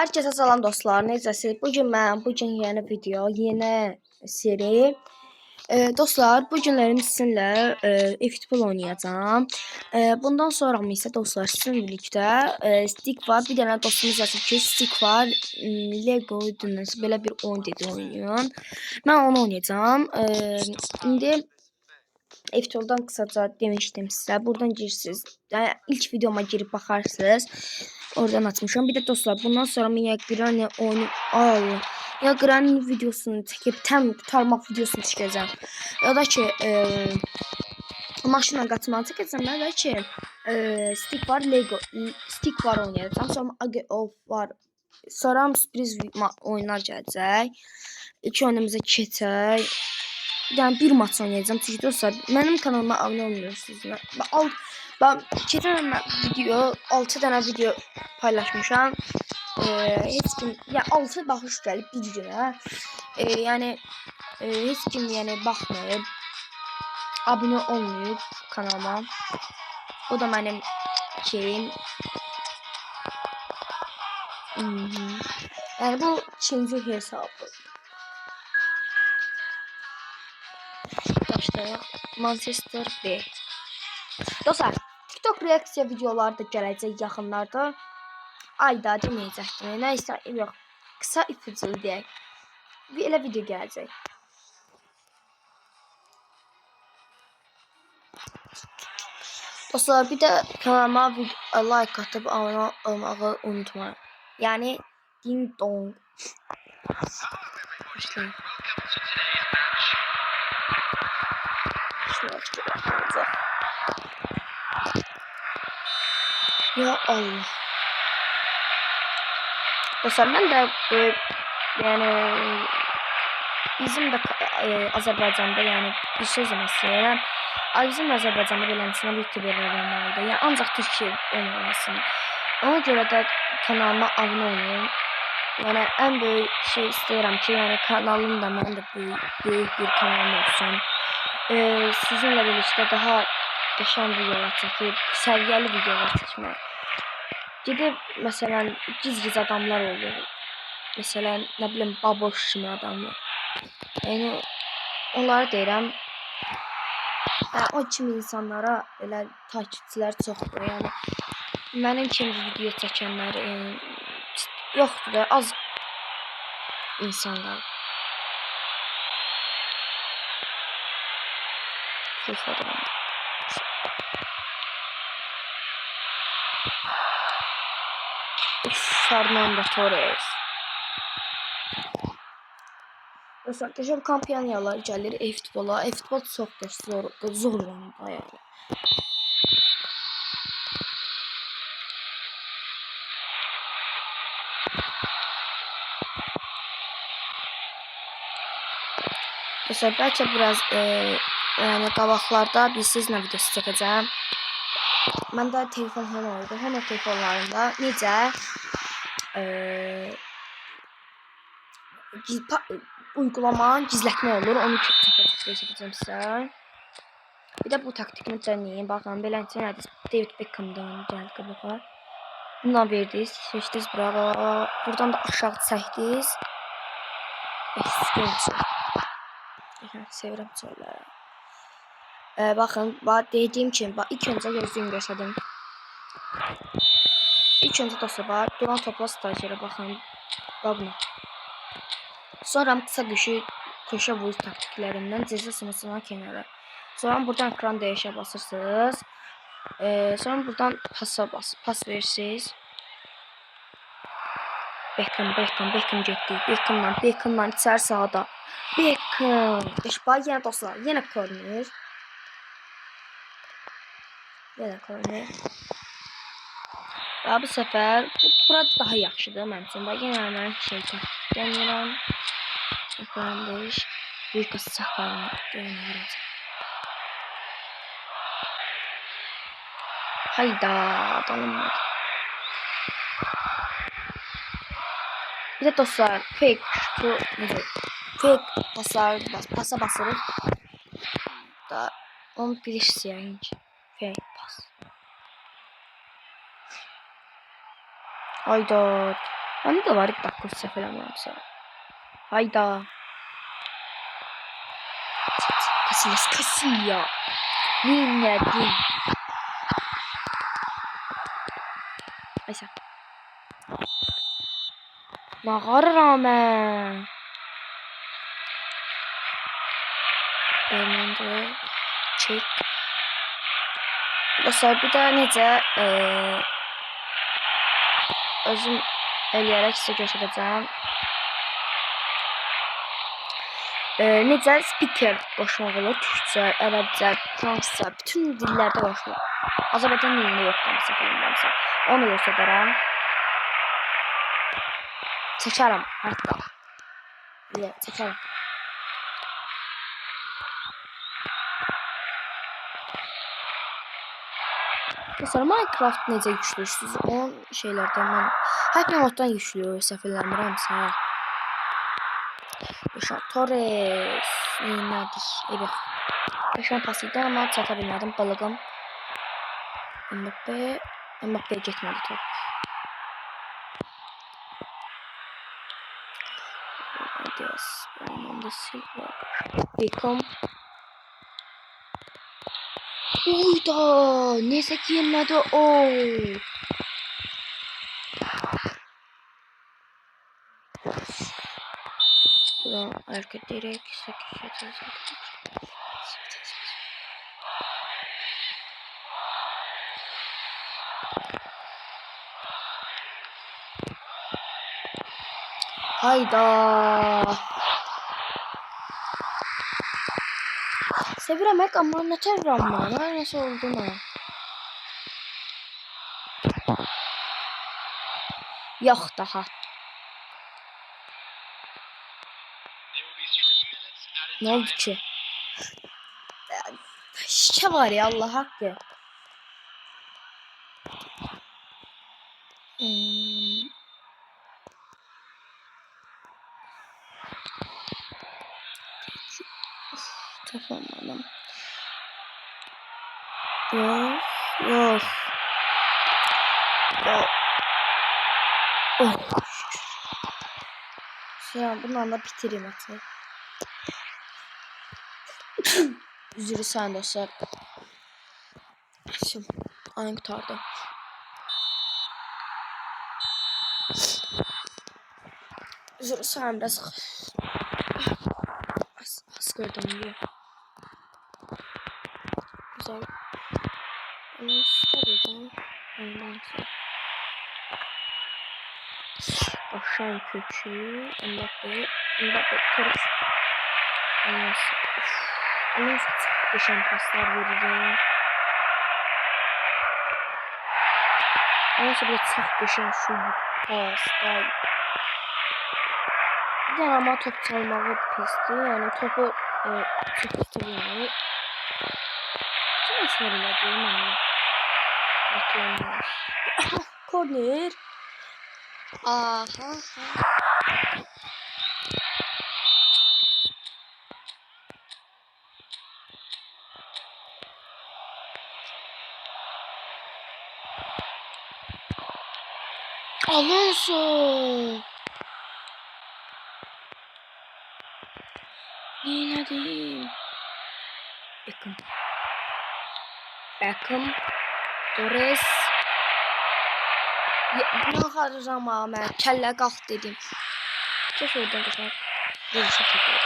Herkese salam dostlar, necəsiniz? Bugün yeni video, yeni seri. Dostlar, bu günlərim sizinlə e-futbol oynayacağam. Bundan sonra isə dostlar sizinlə birlikdə stick var. Bir dənə dostumuz yazıb ki, stick var. Lego dinləsə belə bir oyun dedi oynayın. Mən onu oynayacağım. İndi e-futboldan qısaca demişdim sizə. Buradan girirsiniz. İlk videoma girib baxarsınız. Oradan açmışam. Bir de dostlar bundan sonra Mia Granny oyunu ya Granny videosunu çəkib tam qurtarmaq videosunu çəkəcəm. Ya da ki maşınla qaçmağı çəkəcəm. Ya da ki stick var, Lego stick var oynayacağam. Sonra of var. Sonra sürpriz oyunlar gələcək. İki oyunumuza keçək. Yani bir maç oynayacağım. Çünki dostlar mənim kanalıma abunə olmuyorsunuz. Ben keçən video 6 dənə video paylaşmışam. Heç kim ya 6 baxış gəlib bir günə. Yəni heç kim yəni baxmayıb. Abunə olmayıb kanalıma. O da mənim şeyim. Yəni bu ikinci hesabı. Başlayaq. Manchester B. Dostlar, TikTok reaksiya videoları da gələcək yaxınlarda. Ayda deməyəcəkdim. Nəysə, yox. Qısa ipucu deyək. Elə video gələcək. Dostlar, bir də kanalıma like atıb abunə olmağı unutmayın. Yəni ding dong. Başlayaq. Ya Allah. Dostlar ben de yani bizim de Azərbaycanda yani bir şey deməsi. Bizim Azərbaycanda beləsinə YouTuberlər olmalıdır. Yəni ancaq Türkiyə olmasın. Ona görə də kanalıma abunə olun. Yəni ən böyük şey istəyirəm ki, yəni kanalım da mənim də böyük bir kanalım olsun. Sizinlə birlikdə daha qəşəng videolar çəkib, səviyyəli videolar çəkmək. Gedib məsələn giz adamlar olur. Məsələn, nə bilim baboş kimi adamlar. Yəni onları deyirəm. O kimi insanlara elə takipçilər çoxdur. Yəni mənim kimi video çəkənlər yoxdur da, az insanlar. Fernando Torres. Dostlar, qəşəng kampanyalar gəlir e-futbola. E-futbol çox zor oyundur yəni. Dostlar, bəlkə biraz yəni qabaqlarda sizlə videosu çəkəcəm. Məndə telefon hələ oldu. Hələ telefonlarında necə uygulamanı gizlətmə olur. Onu çəkəcəm sizə. Bir də bu taktikini denəyin. Baxın, beləncə nədir? David Beckham'dan gəldi qabağa. Bundan verdiniz, seçdiniz bura. Buradan da aşağı çəkdiniz. Sevirəm söylərəm. Baxın, dediyim kimi, ilk öncə gözlüyüm göstərdim. İlk öncə dostlar, duran topla stajyerə baxın. Babına. Sonra kısa köşe vuruş taktiklərindən ceza sınısına kenara. Sonra buradan ekran değişə basırsınız. Sonra buradan pas verirsiniz. Beckham getdi. Beckham'dan içəri sahada. Beckham. Bax, yenə dostlar, yenə korner. Və bu səfər burada daha yaxşıdır mənim üçün. Bax, yenə mən taktik denəyirəm. Ekran değiş. Büyük saxlarını denəyirəm. Hayda, tanınmadı. Bir de dostlar fake pasa basırıq da onu bilirsiniz yəni ki fake pas. Hayda. Hani da var dakika səhv eləmirəmsə. Hayda. Casillas Casilla. Minlədim. Aysa. Nağarıram mən. Bernardo çek. Dostlar bir daha necə özüm eləyərək sizə göstərəcəm. Necə speaker qoşmaq olur? Türkçə, ərəbcə, fransızca, bütün dillərdə qoşmaq. Azərbaycan dilində yoxdur, məsələn. Onu göstərərəm. Çəkərəm hətta. Çəkərəm. Mesela Minecraft necə yüklürsünüz? Onun şeylərdən mən Happy Moddan yüklüyor, səhv eləmirəmsə. Beşan Torres nədir? Evet. Beşan pas idi amma çata bilmədim. Balığım. Mbappe'yə getmədi top. Dios, Fernando Silva. Beckham. Uyda, neyse ki yenmədi o. Buradan hareket ederek 8 Hayda. Sevirəm amma nə tərəm bana, nasıl olduğunu. Yox daha. Ne oldu ki? Şike var ya Allah hakkı. Tamam. Yok. Oh. Sen bunlarla bitireyim artık. Üzülü sen dostlar. Şimdi aynı kurtardı. Üzülü sen biraz sıkırdım diye. Güzel. Onu istedim. Neyse. Aşağı kökü. Mbappe. Torres. Neyse. Neyse. Geçen paslar veririm. Neyse bir çok geçen şu paslar. Yani ama top çalmağı pisti. Yani topu çok istemiyorum. Kim içeriler diyeyim ama. Bakıyorum. Korner. Aha. Alonso. Ne diyeyim? Beckham. Torres. Ne harcam ama kelle kalk dedim. Keşke oradan geçer. Görüşe çekiyor.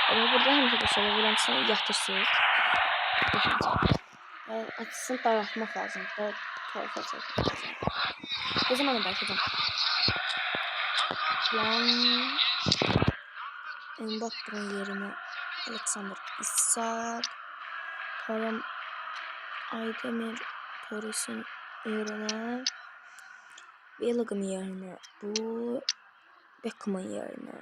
Ama burada hemşe de söyleyebilirsiniz. Yatırsınız. Açısını dağıtmak lazım. Da tarafa çekmek. O zaman da bakacağım. Plan Mbappe'nin yerine Alexander Isak, Karam Aydemir Torres'in yerine Bellingham yerine bu Beckham'ın yerine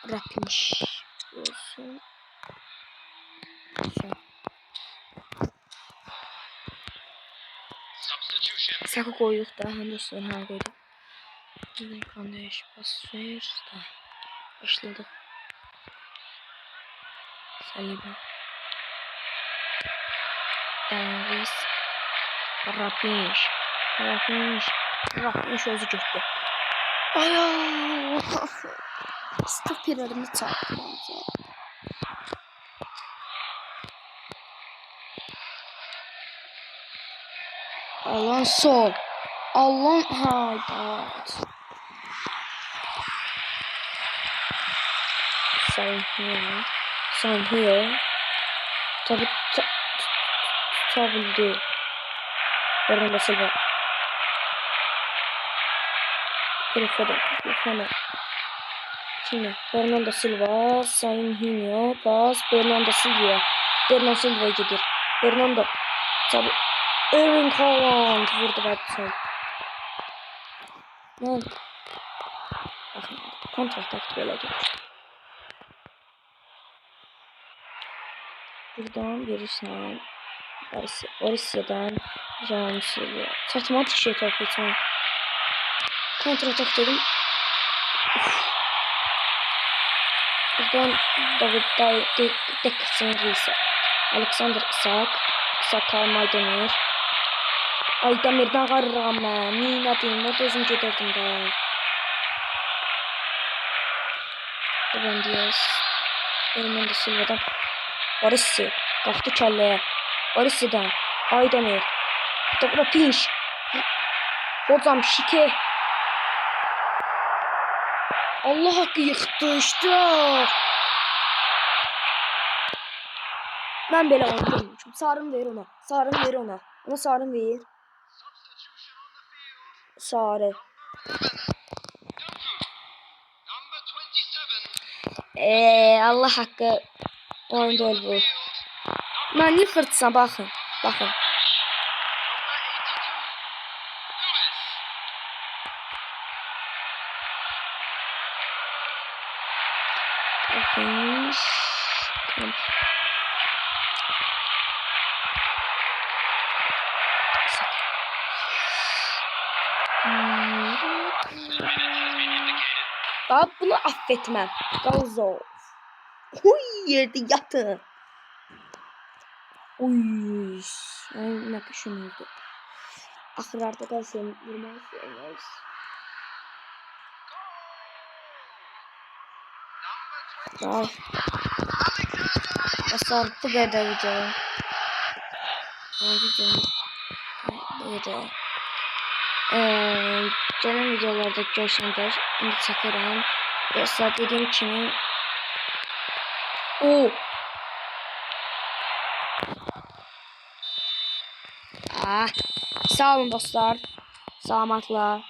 Rapmiş olsun. Sakı koyduq da, həm dostlar, hə qoyduq. Ekran değiş, bas ver da. Başladıq. Saliba. Davis. Rafinha özü getdi. Ay, stoperlərimi çarptım. Alonso. Hayda. Sanhıyor. Tabi tutabildi. Bernardo Silva. Telefona. Şimdi Bernardo Silva, Sanhıyor, pas Bernardo Silva. Bernardo Silva gelir. Bernardo. Tabi Erling Haaland vurdu və bıçaq. Mən baxın, kontratak belə gedir. Buradan verirsən Borussia'dan Ramsey'e. Çatmadı şey topu için. Kontratak dedim. Buradan David Dixon Reis'e. Alexander Isak Aydemir. Aydemir'den qarıram mən. Neyinə deyim, o da özüm gedirdim də. Ruben Dias. Bernardo Silva'dan. Borussia. Qalxdı kəlləyə. Borussia'dan. Aydemir. Dobra pinç. Hocam şike. Allah haqqı yıxdı işte. Mən belə onu görmüşüm. Sarın ver ona. Ona sarın ver. Sarı. Allah haqqı oyunda öl bu. Mən yıxırtsam baxın. Baxın. Daha bunu affetmem. Galzov. Huy yerde yatı. Uy. Ne düşünürdü? Ahırlarda kalsın. Vurmaz. Ay. Asar bu kadar video. Video. Gelen videolarda görüşəndə indi çəkirəm. Dostlar dediyim kimi sağ olun dostlar. Salamatla.